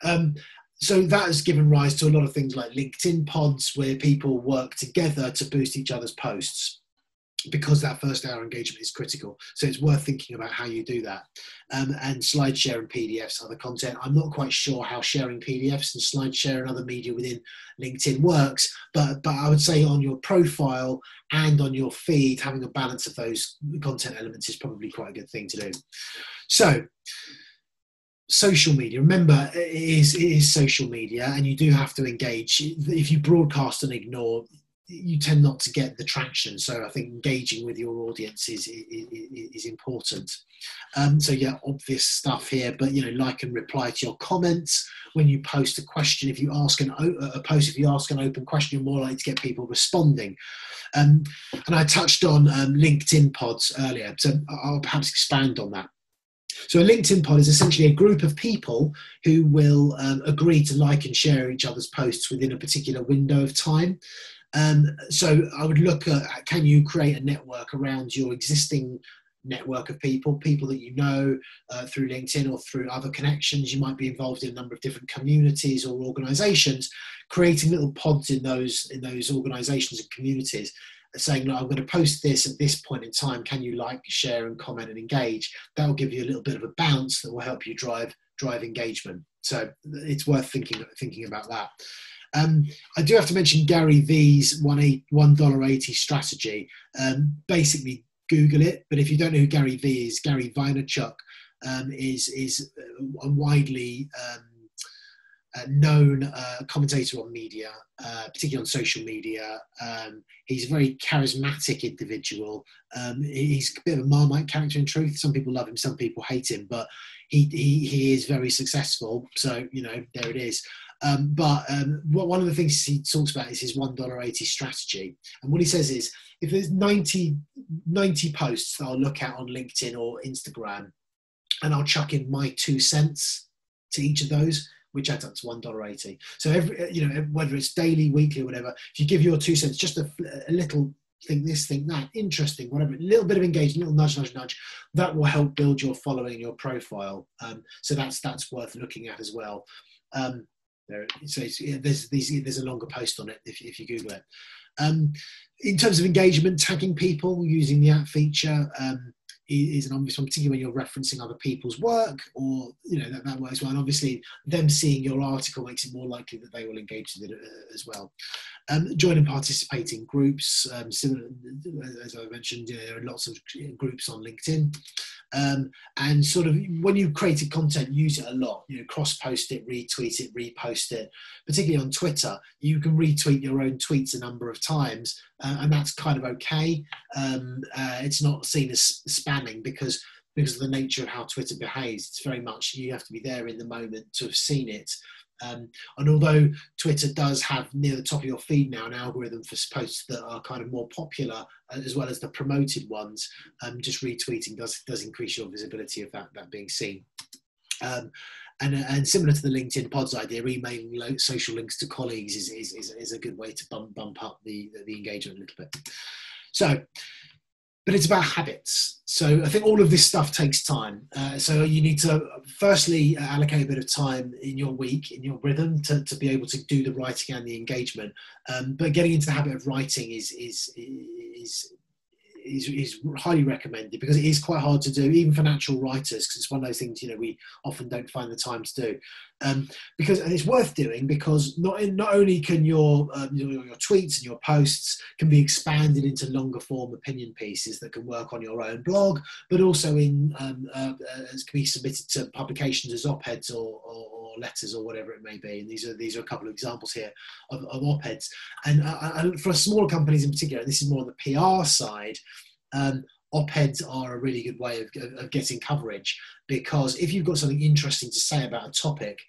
So that has given rise to a lot of things like LinkedIn pods, where people work together to boost each other's posts, because that first hour engagement is critical. So it's worth thinking about how you do that. And SlideShare and PDFs, other content. I'm not quite sure how sharing PDFs and SlideShare and other media within LinkedIn works, but I would say on your profile and on your feed, having a balance of those content elements is probably quite a good thing to do. So, social media, remember, it is social media, and you do have to engage. If you broadcast and ignore, you tend not to get the traction. So I think engaging with your audience is important. So yeah, obvious stuff here, but like and reply to your comments when you post a question. If you ask an open question, you're more likely to get people responding. And I touched on LinkedIn pods earlier, so I'll perhaps expand on that. So a LinkedIn pod is essentially a group of people who will agree to like and share each other's posts within a particular window of time. So I would look at, can you create a network around your existing network of people that you know through LinkedIn or through other connections. You might be involved in a number of different communities or organizations, creating little pods in those organizations and communities, saying, look, I'm going to post this at this point in time. Can you like, share and comment and engage? That will give you a little bit of a bounce that will help you drive engagement. So it's worth thinking about that. I do have to mention Gary V's $1.80 strategy. Basically, Google it. But if you don't know who Gary V is, Gary Vaynerchuk is a widely known commentator on media, particularly on social media. He's a very charismatic individual. He's a bit of a Marmite character in truth. Some people love him, some people hate him, but he is very successful. So, there it is. But one of the things he talks about is his $1.80 strategy. And what he says is, if there's 90 posts that I'll look at on LinkedIn or Instagram, and I'll chuck in my 2 cents to each of those, which adds up to $1.80. So whether it's daily, weekly, or whatever, if you give your 2 cents, just a little, think this, think that, interesting, whatever, a little bit of engagement, a little nudge, that will help build your following and your profile. So that's worth looking at as well. So there's a longer post on it if you Google it. In terms of engagement, tagging people using the feature is an obvious one, particularly when you're referencing other people's work, or that works well. And obviously, them seeing your article makes it more likely that they will engage with it as well. Join and participate in groups. Similar, as I mentioned, there are lots of groups on LinkedIn. And sort of when you've created content, use it a lot. Cross-post it, retweet it, repost it. Particularly on Twitter, you can retweet your own tweets a number of times, and that's kind of okay. It's not seen as spamming because of the nature of how Twitter behaves. It's very much you have to be there in the moment to have seen it. And although Twitter does have near the top of your feed now an algorithm for posts that are kind of more popular, as well as the promoted ones, just retweeting does increase your visibility of that being seen. And similar to the LinkedIn pods idea, emailing social links to colleagues is a good way to bump up the engagement a little bit. So, but it's about habits. So I think all of this stuff takes time. So you need to firstly allocate a bit of time in your week, in your rhythm, to be able to do the writing and the engagement. But getting into the habit of writing is highly recommended, because it is quite hard to do, even for natural writers, because it's one of those things we often don't find the time to do. And it's worth doing, because not only can your tweets and your posts can be expanded into longer form opinion pieces that can work on your own blog, but also can be submitted to publications as op-eds or letters or whatever it may be. And these are a couple of examples here of op-eds. And for smaller companies in particular, this is more on the PR side, op-eds are a really good way of getting coverage, because if you've got something interesting to say about a topic,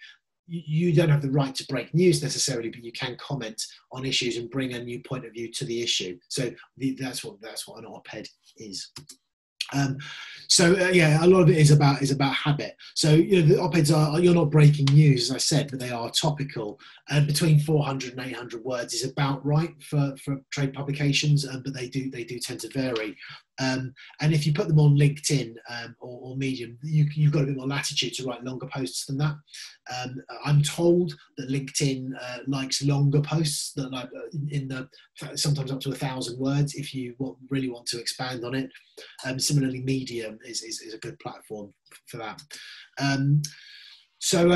you don't have the right to break news necessarily, but you can comment on issues and bring a new point of view to the issue. So that's what an op-ed is. A lot of it is about habit. So the op-eds you're not breaking news, as I said, but they are topical. Between 400 and 800 words is about right for trade publications, but they do tend to vary. And if you put them on LinkedIn or Medium, you've got a bit more latitude to write longer posts than that. I'm told that LinkedIn likes longer posts that sometimes up to 1,000 words if you really want to expand on it. Similarly, Medium is a good platform for that. So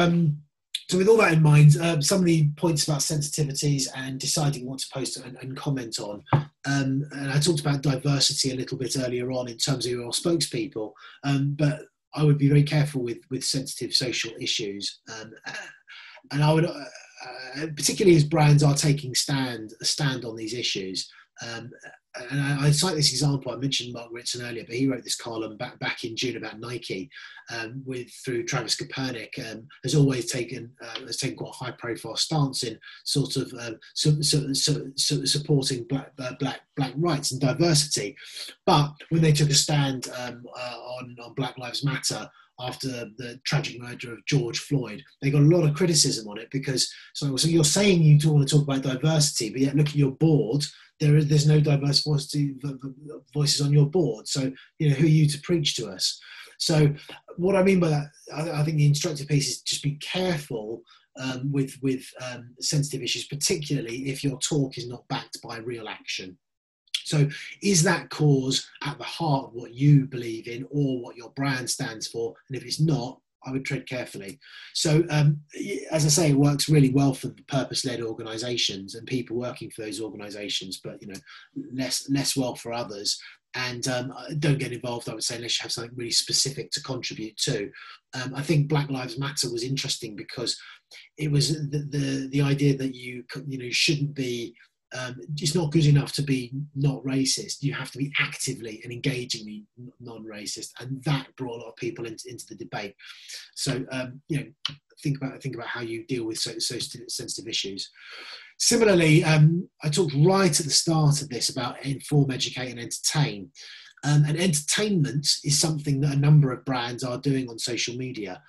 with all that in mind, some of the points about sensitivities and deciding what to post and comment on. And I talked about diversity a little bit earlier on in terms of your spokespeople, but I would be very careful with sensitive social issues. And I would, particularly as brands are taking a stand on these issues. And I cite this example. I mentioned Mark Ritson earlier, but he wrote this column back in June about Nike, through Travis Kopernik. Has always taken quite a high-profile stance in sort of supporting black rights and diversity. But when they took a stand on Black Lives Matter after the tragic murder of George Floyd, they got a lot of criticism on it, because so you're saying you do want to talk about diversity, but yet look at your board. There's no diverse voices on your board. So, who are you to preach to us? So what I mean by that, I think the instructive piece is just be careful with sensitive issues, particularly if your talk is not backed by real action. So is that cause at the heart of what you believe in or what your brand stands for? And if it's not, I would tread carefully. So as I say, it works really well for the purpose-led organisations and people working for those organisations, but less well for others. and don't get involved, I would say, unless you have something really specific to contribute to. I think Black Lives Matter was interesting because it was the idea that you shouldn't be. It's not good enough to be not racist. You have to be actively and engagingly non-racist, and that brought a lot of people into the debate. So think about how you deal with so sensitive issues. Similarly, I talked right at the start of this about inform, educate, and entertain. And entertainment is something that a number of brands are doing on social media.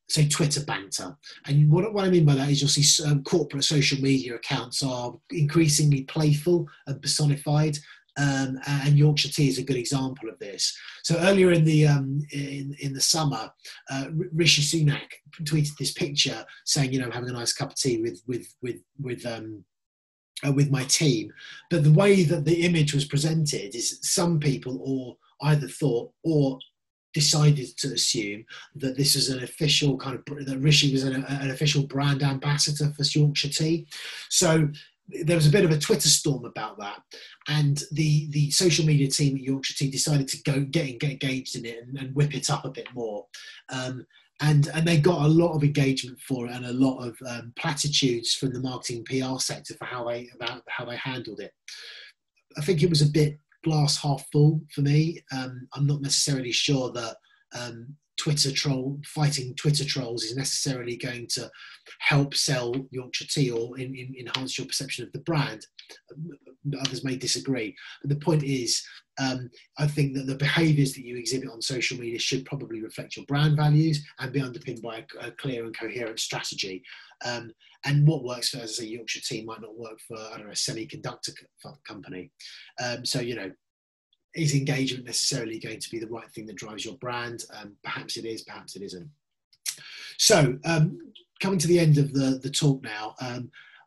So Twitter banter. And what I mean by that is you'll see corporate social media accounts are increasingly playful and personified. And Yorkshire Tea is a good example of this. So earlier in the summer, Rishi Sunak tweeted this picture saying, I'm having a nice cup of tea with my team. But the way that the image was presented is some people or either thought or decided to assume that this was an official that Rishi was an official brand ambassador for Yorkshire Tea. So there was a bit of a Twitter storm about that, and the social media team at Yorkshire Tea decided to get engaged in it and whip it up a bit more. And they got a lot of engagement for it and a lot of platitudes from the marketing PR sector for how they handled it. I think it was a bit glass half full for me. I'm not necessarily sure that fighting Twitter trolls is necessarily going to help sell Yorkshire Tea or enhance your perception of the brand. Others may disagree, but the point is, I think that the behaviours that you exhibit on social media should probably reflect your brand values and be underpinned by a clear and coherent strategy. And what works for, as I say, Yorkshire Tea might not work for, I don't know, a semiconductor company. So, is engagement necessarily going to be the right thing that drives your brand? Perhaps it is, perhaps it isn't. So, coming to the end of the talk now,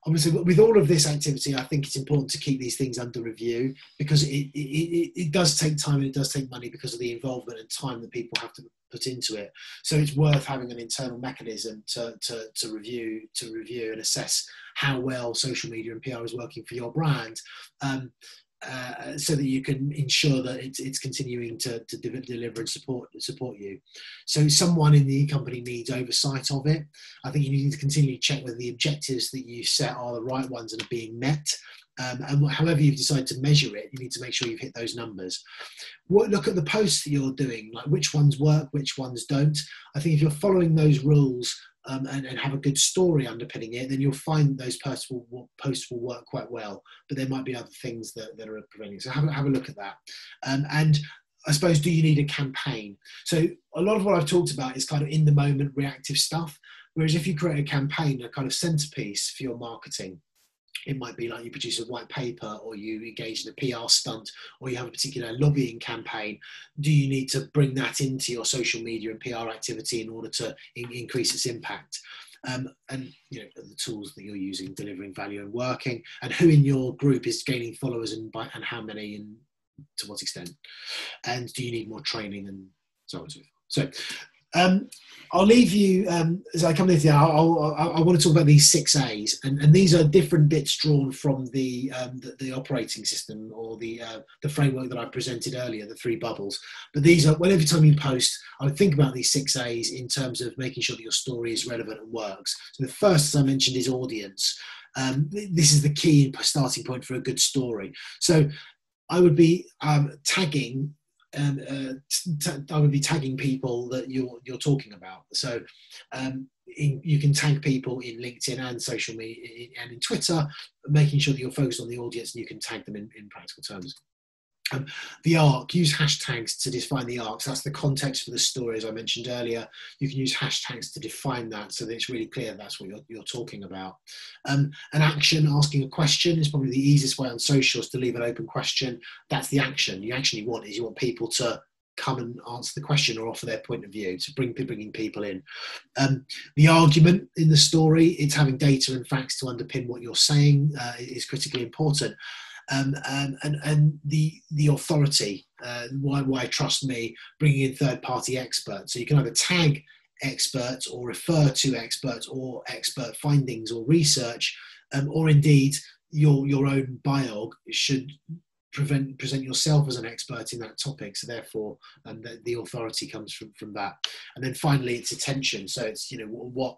obviously, with all of this activity, I think it's important to keep these things under review because it does take time and it does take money because of the involvement and time that people have to put into it. So it's worth having an internal mechanism to review and assess how well social media and PR is working for your brand. So that you can ensure that it's continuing to deliver and support you. So someone in the company needs oversight of it. I think you need to continually check whether the objectives that you set are the right ones and are being met. And however you've decided to measure it, you need to make sure you've hit those numbers. Look at the posts that you're doing, like which ones work, which ones don't. I think if you're following those rules and have a good story underpinning it, then you'll find those posts will work quite well. But there might be other things that are preventing. So have a look at that. And I suppose, do you need a campaign? So a lot of what I've talked about is kind of in the moment reactive stuff. Whereas if you create a campaign, a kind of centerpiece for your marketing, it might be like you produce a white paper or you engage in a PR stunt or you have a particular lobbying campaign. Do you need to bring that into your social media and PR activity in order to increase its impact? And the tools that you're using, delivering value and working, and who in your group is gaining followers and how many and to what extent? And do you need more training and so on and so forth? So I'll leave you, as I come to the end, I want to talk about these 6 A's, and these are different bits drawn from the operating system or the framework that I presented earlier, the 3 bubbles. But these are, every time you post, I would think about these 6 A's in terms of making sure that your story is relevant and works. So the first, as I mentioned, is audience. This is the key starting point for a good story. So I would be tagging. I would be tagging people that you're talking about. So you can tag people in LinkedIn and social media and in Twitter, making sure that you're focused on the audience and you can tag them in practical terms. The arc, use hashtags to define the arcs. That's the context for the story, as I mentioned earlier. You can use hashtags to define that so that it's really clear that's what you're talking about. An action, asking a question, is probably the easiest way on socials to leave an open question. That's the action you actually want, is you want people to come and answer the question or offer their point of view, to bringing people in. The argument in the story, it's having data and facts to underpin what you're saying is critically important. And the authority, why trust me, bringing in third-party experts. So you can either tag experts or refer to experts or expert findings or research, or indeed your own biog should present yourself as an expert in that topic. So therefore, the authority comes from that. And then finally, it's attention. So it's, you know,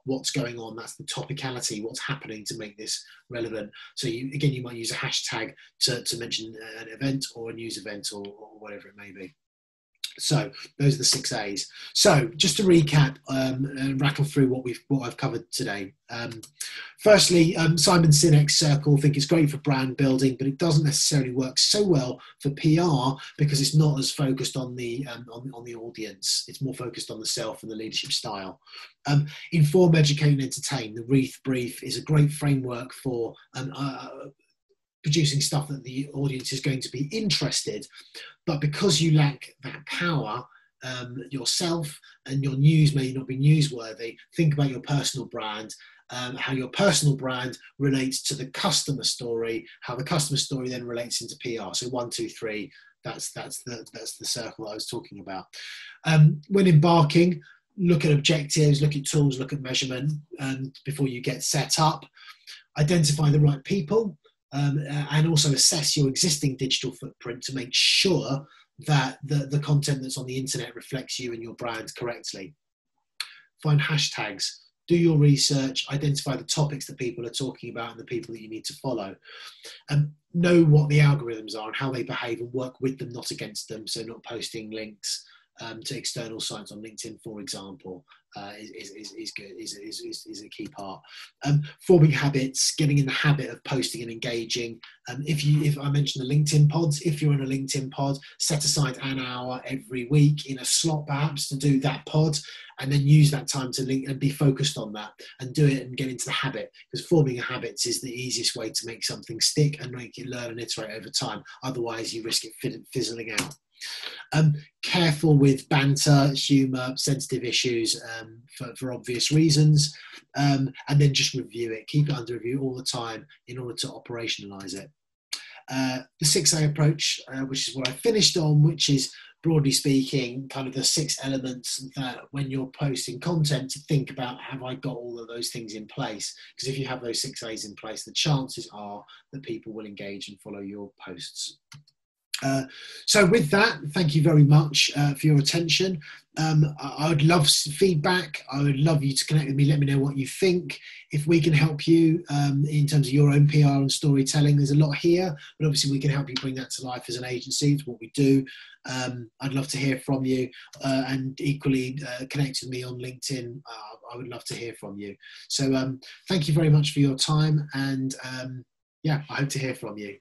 what's going on. That's the topicality. What's happening to make this relevant. So you might use a hashtag to mention an event or a news event or whatever it may be. So those are the 6 A's. So just to recap and rattle through what I've covered today. Firstly, Simon Sinek's circle. I think it's great for brand building, but it doesn't necessarily work so well for PR because it's not as focused on the audience. It's more focused on the self and the leadership style. Inform, educate, and entertain. The Wreath Brief is a great framework for producing stuff that the audience is going to be interested, but because you lack that power yourself and your news may not be newsworthy, think about your personal brand, how your personal brand relates to the customer story, how the customer story then relates into PR. So 1, 2, 3, that's the circle I was talking about. When embarking, look at objectives, look at tools, look at measurement before you get set up. Identify the right people. And also assess your existing digital footprint to make sure that the content that's on the internet reflects you and your brand correctly. Find hashtags, do your research, identify the topics that people are talking about and the people that you need to follow. Know what the algorithms are and how they behave and work with them, not against them. So not posting links to external sites on LinkedIn, for example, is a key part. Forming habits, getting in the habit of posting and engaging. If I mentioned the LinkedIn pods, if you're in a LinkedIn pod, set aside an hour every week in a slot perhaps to do that pod, and then use that time to link and be focused on that and do it and get into the habit, because forming a habit is the easiest way to make something stick and make it learn and iterate over time. Otherwise you risk it fizzling out. Careful with banter, humour, sensitive issues for obvious reasons, and then just review it. Keep it under review all the time in order to operationalise it. The 6A approach, which is what I finished on, which is broadly speaking kind of the 6 elements that when you're posting content to think about, have I got all of those things in place? Because if you have those 6 A's in place, the chances are that people will engage and follow your posts. So with that, thank you very much for your attention. I would love feedback. I would love you to connect with me. Let me know what you think. If we can help you in terms of your own PR and storytelling, there's a lot here, but obviously we can help you bring that to life as an agency. It's what we do. I'd love to hear from you, and equally connect with me on LinkedIn. I would love to hear from you. So thank you very much for your time, and yeah, I hope to hear from you.